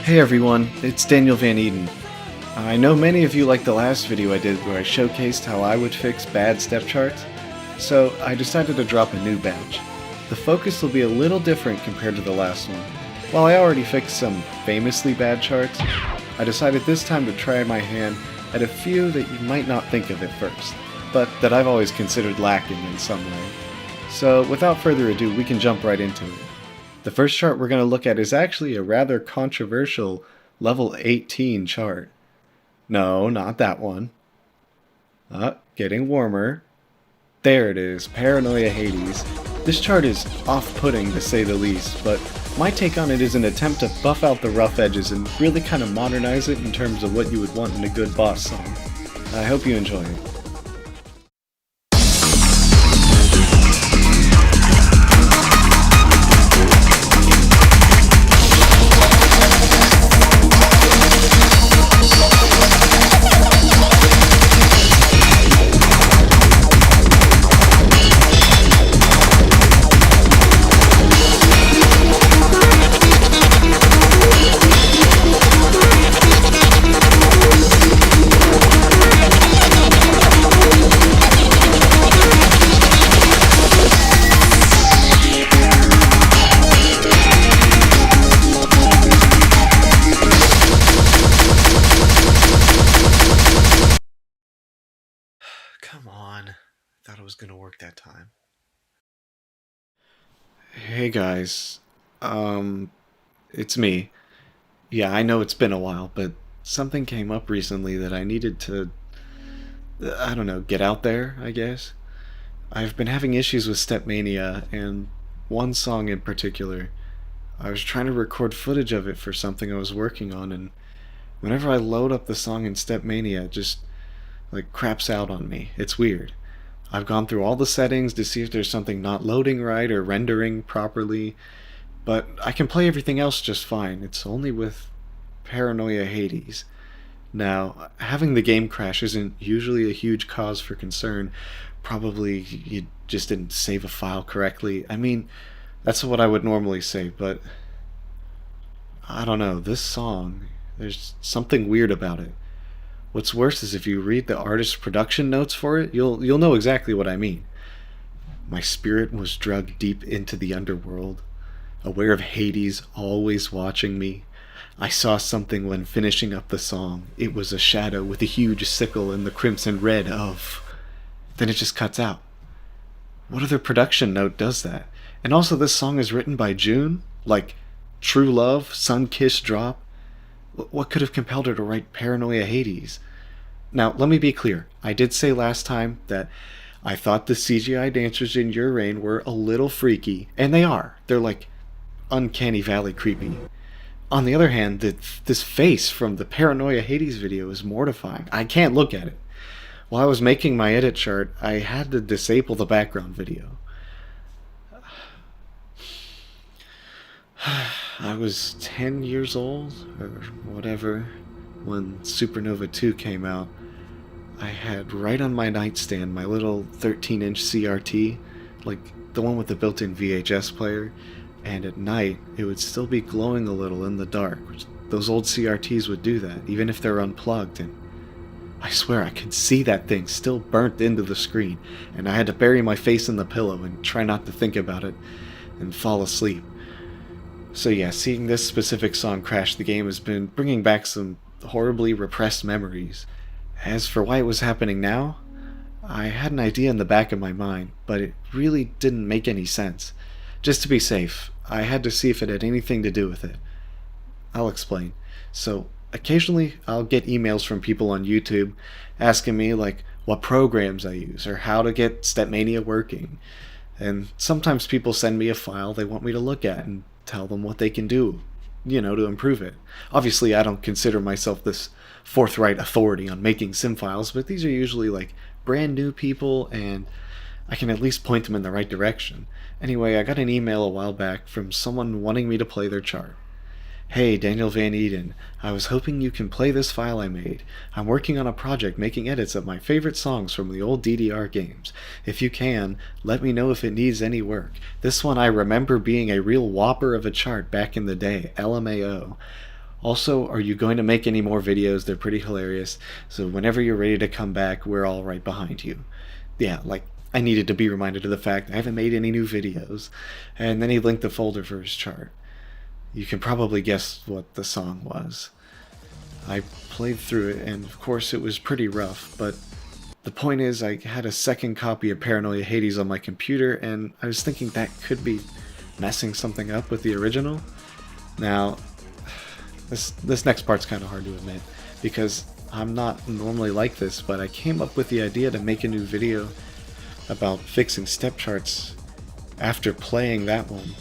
Hey everyone, it's Daniel Van Eden. I know many of you liked the last video I did where I showcased how I would fix bad step charts, so I decided to drop a new batch. The focus will be a little different compared to the last one. While I already fixed some famously bad charts, I decided this time to try my hand at a few that you might not think of at first, but that I've always considered lacking in some way. So without further ado, we can jump right into it. The first chart we're going to look at is actually a rather controversial level 18 chart. No, not that one. Getting warmer. There it is, Paranoia Hades. This chart is off-putting to say the least, but my take on it is an attempt to buff out the rough edges and really kind of modernize it in terms of what you would want in a good boss song. I hope you enjoy it. Come on. Thought it was gonna work that time. Hey guys. It's me. Yeah, I know it's been a while, but something came up recently that I needed to, I don't know, get out there, I guess. I've been having issues with Stepmania, and one song in particular. I was trying to record footage of it for something I was working on, and whenever I load up the song in Stepmania, it just like craps out on me. It's weird. I've gone through all the settings to see if there's something not loading right or rendering properly, but I can play everything else just fine. It's only with Paranoia Hades. Now, having the game crash isn't usually a huge cause for concern. Probably you just didn't save a file correctly. I mean, that's what I would normally say, but I don't know. This song, there's something weird about it. What's worse is if you read the artist's production notes for it, you'll know exactly what I mean. My spirit was drugged deep into the underworld, aware of Hades always watching me. I saw something when finishing up the song. It was a shadow with a huge sickle in the crimson red of... Then it just cuts out. What other production note does that? And also this song is written by June? Like True Love, Sun Kiss Drop? What could have compelled her to write Paranoia Hades? Now, let me be clear. I did say last time that I thought the CGI dancers in Your Reign were a little freaky, and they are. They're like uncanny valley creepy. On the other hand, this face from the Paranoia Hades video is mortifying. I can't look at it. While I was making my edit chart, I had to disable the background video. I was 10 years old, or whatever, when Supernova 2 came out. I had right on my nightstand my little 13-inch CRT, like the one with the built-in VHS player, and at night it would still be glowing a little in the dark. Those old CRTs would do that, even if they're unplugged, and I swear I could see that thing still burnt into the screen, and I had to bury my face in the pillow and try not to think about it and fall asleep. So yeah, seeing this specific song crash the game has been bringing back some horribly repressed memories. As for why it was happening now, I had an idea in the back of my mind, but it really didn't make any sense. Just to be safe, I had to see if it had anything to do with it. I'll explain. So, occasionally I'll get emails from people on YouTube asking me like what programs I use or how to get Stepmania working. And sometimes people send me a file they want me to look at and tell them what they can do, to improve it. Obviously, I don't consider myself this forthright authority on making sim files, but these are usually like brand new people, and I can at least point them in the right direction. Anyway, I got an email a while back from someone wanting me to play their chart. Hey, Daniel Van Eden, I was hoping you can play this file I made. I'm working on a project making edits of my favorite songs from the old DDR games. If you can, let me know if it needs any work. This one I remember being a real whopper of a chart back in the day, LMAO. Also, are you going to make any more videos? They're pretty hilarious. So whenever you're ready to come back, we're all right behind you. Yeah, like, I needed to be reminded of the fact I haven't made any new videos. And then he linked the folder for his chart. You can probably guess what the song was. I played through it, and of course it was pretty rough, but the point is I had a second copy of Paranoia Hades on my computer, and I was thinking that could be messing something up with the original. Now, this next part's kind of hard to admit, because I'm not normally like this, but I came up with the idea to make a new video about fixing step charts after playing that one.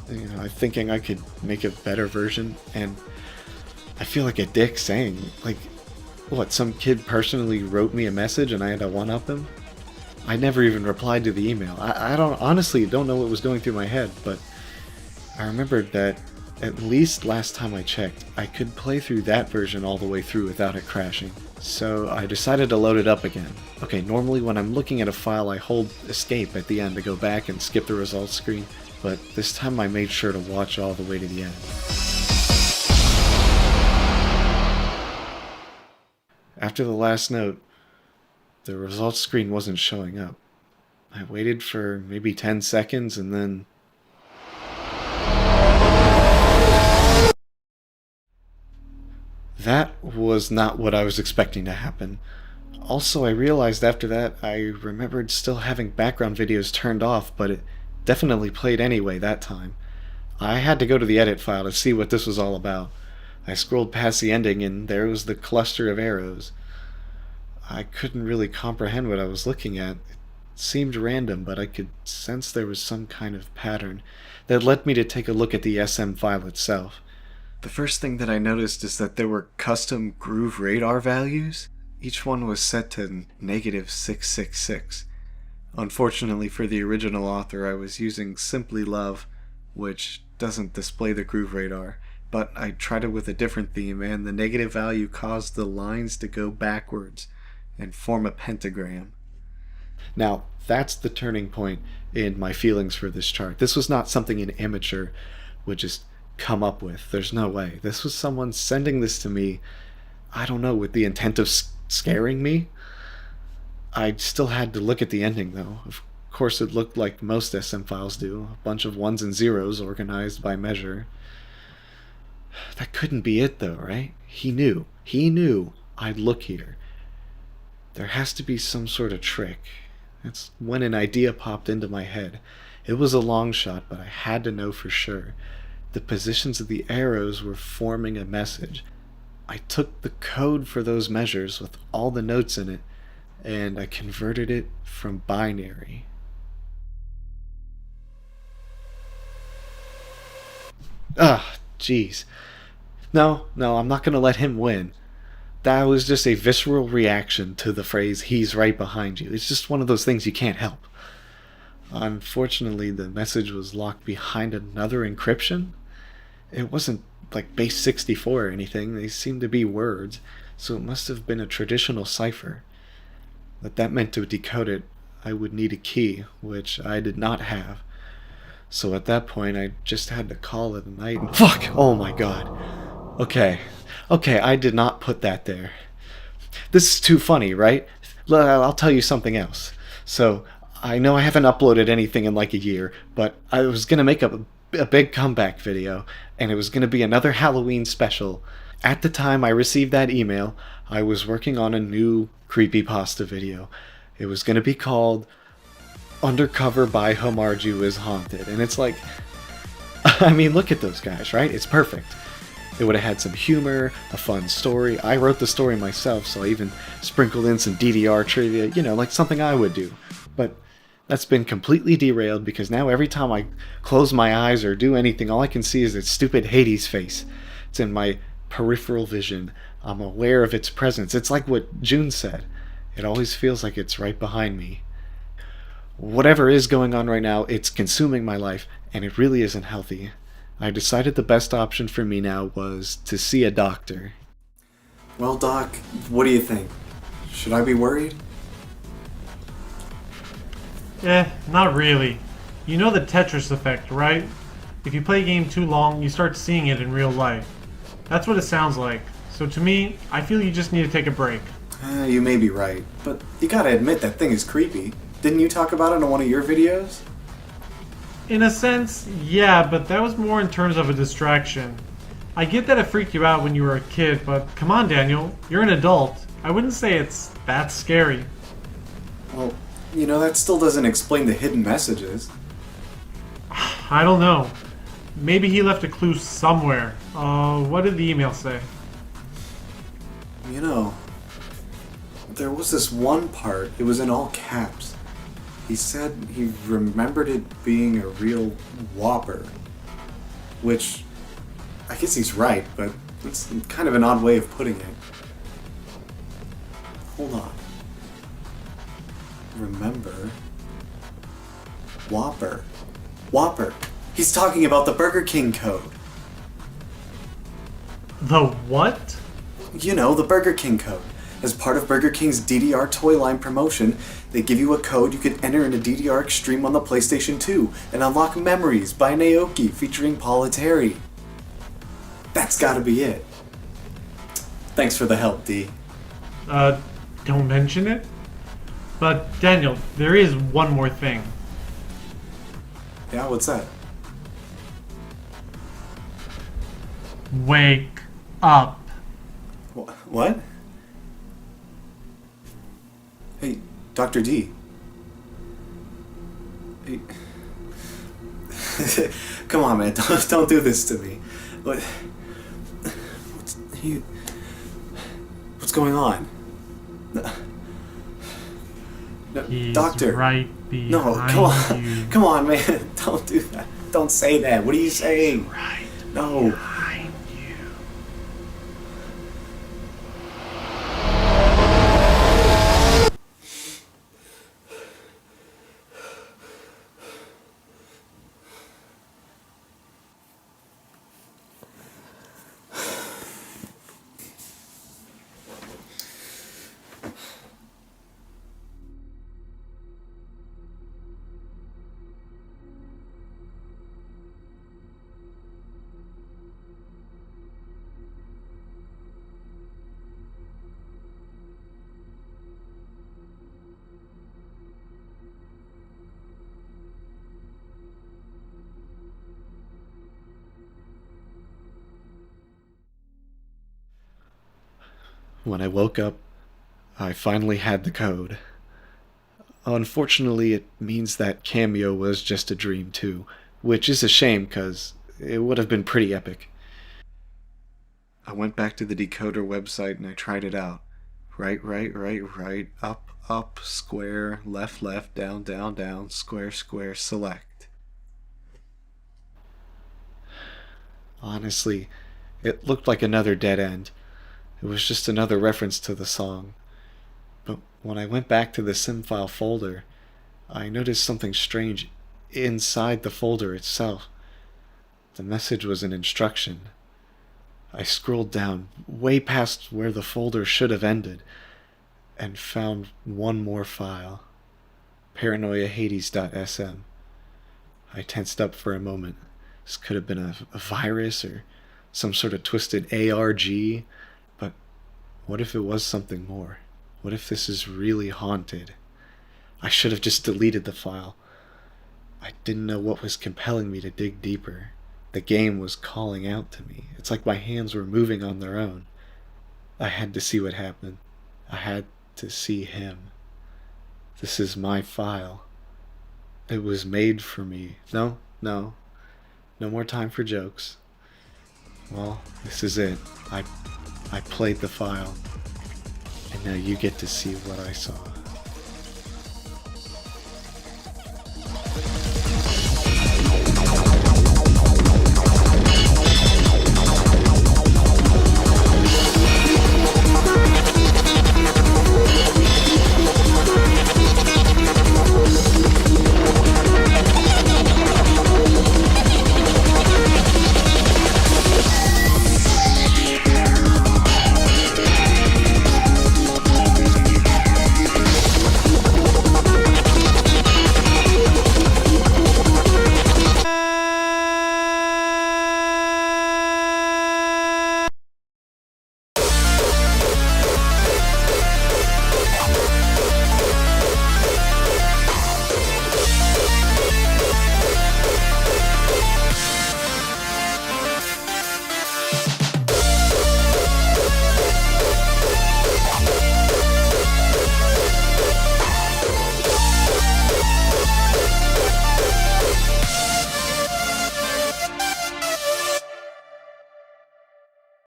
You know, I'm thinking I could make a better version, and I feel like a dick saying, like, what, some kid personally wrote me a message and I had to one-up him? I never even replied to the email. I honestly don't know what was going through my head, but I remembered that at least last time I checked, I could play through that version all the way through without it crashing. So I decided to load it up again. Okay, normally when I'm looking at a file I hold escape at the end to go back and skip the results screen, but this time I made sure to watch all the way to the end. After the last note, the results screen wasn't showing up. I waited for maybe 10 seconds and then... That was not what I was expecting to happen. Also, I realized after that I remembered still having background videos turned off, but it definitely played anyway that time. I had to go to the edit file to see what this was all about. I scrolled past the ending and there was the cluster of arrows. I couldn't really comprehend what I was looking at. It seemed random, but I could sense there was some kind of pattern that led me to take a look at the SM file itself. The first thing that I noticed is that there were custom groove radar values. Each one was set to -666. Unfortunately for the original author, I was using Simply Love, which doesn't display the groove radar, but I tried it with a different theme, and the negative value caused the lines to go backwards and form a pentagram. Now, that's the turning point in my feelings for this chart. This was not something an amateur would just come up with. There's no way. This was someone sending this to me, I don't know, with the intent of scaring me. I still had to look at the ending, though. Of course, it looked like most SM files do, a bunch of ones and zeros organized by measure. That couldn't be it, though, right? He knew I'd look here. There has to be some sort of trick. That's when an idea popped into my head. It was a long shot, but I had to know for sure. The positions of the arrows were forming a message. I took the code for those measures with all the notes in it, and I converted it from binary. Jeez. No, I'm not going to let him win. That was just a visceral reaction to the phrase, "he's right behind you." It's just one of those things you can't help. Unfortunately, the message was locked behind another encryption. It wasn't like base 64 or anything. They seemed to be words, so it must have been a traditional cipher. But that meant to decode it, I would need a key, which I did not have. So at that point, I just had to call it a night. And fuck! Oh my god. Okay, I did not put that there. This is too funny, right? I'll tell you something else. So, I know I haven't uploaded anything in like a year, but I was going to make a big comeback video, and it was going to be another Halloween special. At the time I received that email, I was working on a new creepypasta video. It was going to be called Undercover by Homarju is Haunted, and it's like, I mean, look at those guys, right? It's perfect. It would have had some humor, a fun story. I wrote the story myself, so I even sprinkled in some DDR trivia, you know, like something I would do. But that's been completely derailed because now every time I close my eyes or do anything, all I can see is its stupid Hades face. It's in my peripheral vision. I'm aware of its presence. It's like what June said. It always feels like it's right behind me. Whatever is going on right now, it's consuming my life, and it really isn't healthy. I decided the best option for me now was to see a doctor. Well, Doc, what do you think? Should I be worried? Not really. You know the Tetris effect, right? If you play a game too long, you start seeing it in real life. That's what it sounds like. So to me, I feel you just need to take a break. You may be right, but you gotta admit that thing is creepy. Didn't you talk about it in one of your videos? In a sense, yeah, but that was more in terms of a distraction. I get that it freaked you out when you were a kid, but come on, Daniel, you're an adult. I wouldn't say it's that scary. Well, that still doesn't explain the hidden messages. I don't know. Maybe he left a clue somewhere. What did the email say? You know, there was this one part, it was in all caps. He said he remembered it being a real whopper. Which, I guess he's right, but it's kind of an odd way of putting it. Hold on. Remember? Whopper. Whopper. He's talking about the Burger King code. The what? The Burger King code. As part of Burger King's DDR toy line promotion, they give you a code you can enter in a DDR Extreme on the PlayStation 2 and unlock Memories by Naoki featuring Paula Terry. That's gotta be it. Thanks for the help, D. Don't mention it? But Daniel, there is one more thing. Yeah, what's that? Wake up. What? Hey, Dr. D. Hey. Come on, man. Don't do this to me. What's going on? No, He's doctor. right behind No, come on. you. Come on, man. Don't do that. Don't say that. What are you saying? Right No. behind you. When I woke up, I finally had the code. Unfortunately, it means that Cameo was just a dream too, which is a shame because it would have been pretty epic. I went back to the decoder website and I tried it out. Right, right, right, right, up, up, square, left, left, down, down, down, square, square, select. Honestly, it looked like another dead end. It was just another reference to the song. But when I went back to the SimFile folder, I noticed something strange inside the folder itself. The message was an instruction. I scrolled down, way past where the folder should have ended, and found one more file. Paranoia Hades.sm. I tensed up for a moment. This could have been a virus or some sort of twisted ARG, but what if it was something more? What if this is really haunted? I should have just deleted the file. I didn't know what was compelling me to dig deeper. The game was calling out to me. It's like my hands were moving on their own. I had to see what happened. I had to see him. This is my file. It was made for me. No, no. No more time for jokes. Well, this is it. I played the file. And now you get to see what I saw.